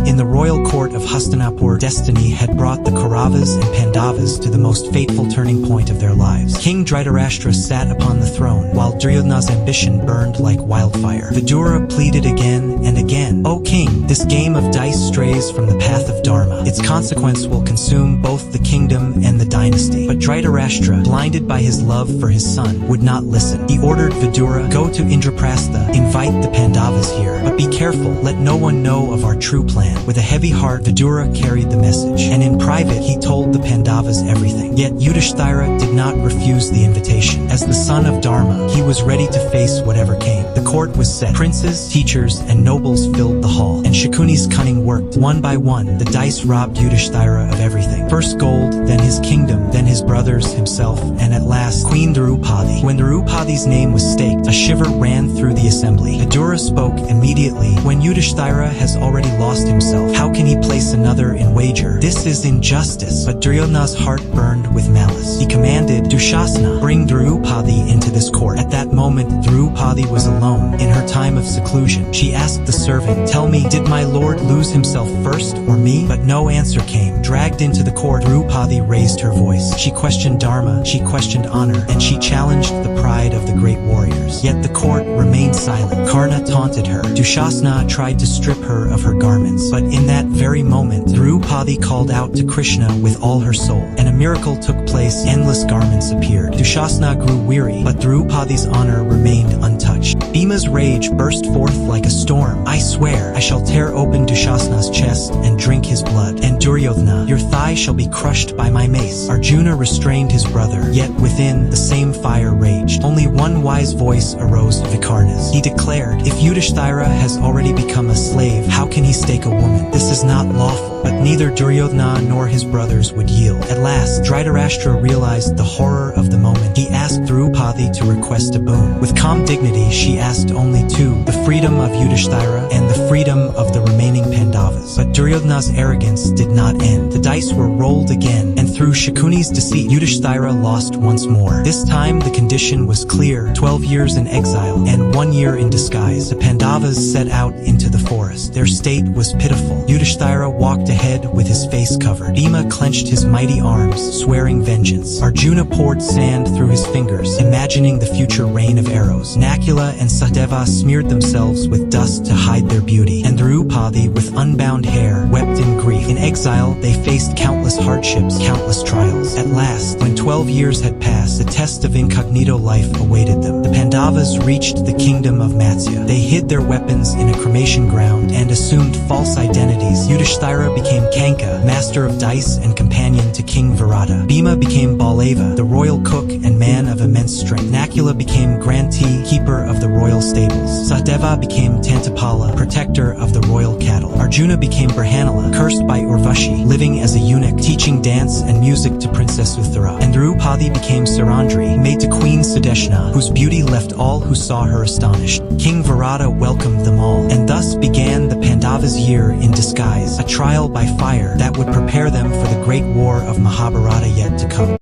In the royal court of Hastinapur, destiny had brought the Kauravas and Pandavas to the most fateful turning point of their lives. King Dhritarashtra sat upon the throne, while Duryodhana's ambition burned like wildfire. Vidura pleaded again and again, "O king, this game of dice strays from the path of Dharma. Its consequence will consume both the kingdom and the dynasty." But Dhritarashtra, blinded by his love for his son, would not listen. He ordered Vidura, "Go to Indraprastha, invite the Pandavas here. But be careful, let no one know of our true plan." With a heavy heart, Vidura carried the message, and in private he told the Pandavas everything. Yet Yudhishthira did not refuse the invitation. As the son of Dharma, he was ready to face whatever came. The court was set. Princes, teachers, and nobles filled the hall, and Shakuni's cunning worked. One by one, the dice robbed Yudhishthira of everything. First gold, then his kingdom, then his brothers, himself, and at last Queen Draupadi. When Draupadi's name was staked, a shiver ran through the assembly. Vidura spoke immediately, "When Yudhishthira has already lost himself, how can he place another in wager? This is injustice." But Duryodhana's heart burned with malice. He commanded, "Dushasana, bring Draupadi into this court." At that moment, Draupadi was alone, in her time of seclusion. She asked the servant, "Tell me, did my lord lose himself first, or me?" But no answer came. Dragged into the court, Draupadi raised her voice. She questioned Dharma, she questioned honor, and she challenged the pride of the great warriors. Yet the court remained silent. Karna taunted her. Dushasana tried to strip her of her garments. But in that very moment, Draupadi called out to Krishna with all her soul, and a miracle took place. Endless garments appeared. Dushasana grew weary, but Draupadi's honor remained untouched. Bhima's rage burst forth like a storm. "I swear, I shall tear open Dushasana's chest and drink his blood. And Duryodhana, your thigh shall be crushed by my mace." Arjuna restrained his brother, yet within, the same fire raged. Only one wise voice arose, Vikarna's. He declared, "If Yudhishthira has already become a slave, how can he stake a woman? This is not lawful." But neither Duryodhana nor his brothers would yield. At last, Dhritarashtra realized the horror of the moment. He asked Draupadi to request a boon. With calm dignity, she asked only two, the freedom of Yudhishthira and the freedom of the remaining Pandavas. But Duryodhana's arrogance did not end. The dice were rolled again, and through Shakuni's deceit, Yudhishthira lost once more. This time, the condition was clear: 12 years in exile and 1 year in disguise. The Pandavas set out into the forest. Their state was pitiful. Yudhishthira walked ahead with his face covered. Bhima clenched his mighty arms, swearing vengeance. Arjuna poured sand through his fingers, imagining the future rain of arrows. Nakula and Sahdeva smeared themselves with dust to hide their beauty, and Draupadi, with unbound hair, wept in grief. In exile, they faced countless hardships, countless trials. At last, when 12 years had passed, the test of incognito life awaited them. The Pandavas reached the kingdom of Matsya. They hid their weapons in a cremation ground and assumed false identities. Yudhishthira became Kanka, master of dice and companion to King Virata. Bhima became Balava, the royal cook and man of immense strength. Nakula became grantee, keeper of the royal stables. Sahdeva became Tantapala, protector of the royal cattle. Arjuna became Brihanala, cursed by Urvashi, living as a eunuch, teaching dance and music to Princess Uttara. And Draupadi became Sarandri, maid to Queen Sudeshna, whose beauty left all who saw her astonished. King Virata welcomed them all, and thus began the Pandavas' year in disguise, a trial by fire that would prepare them for the great war of Mahabharata yet to come.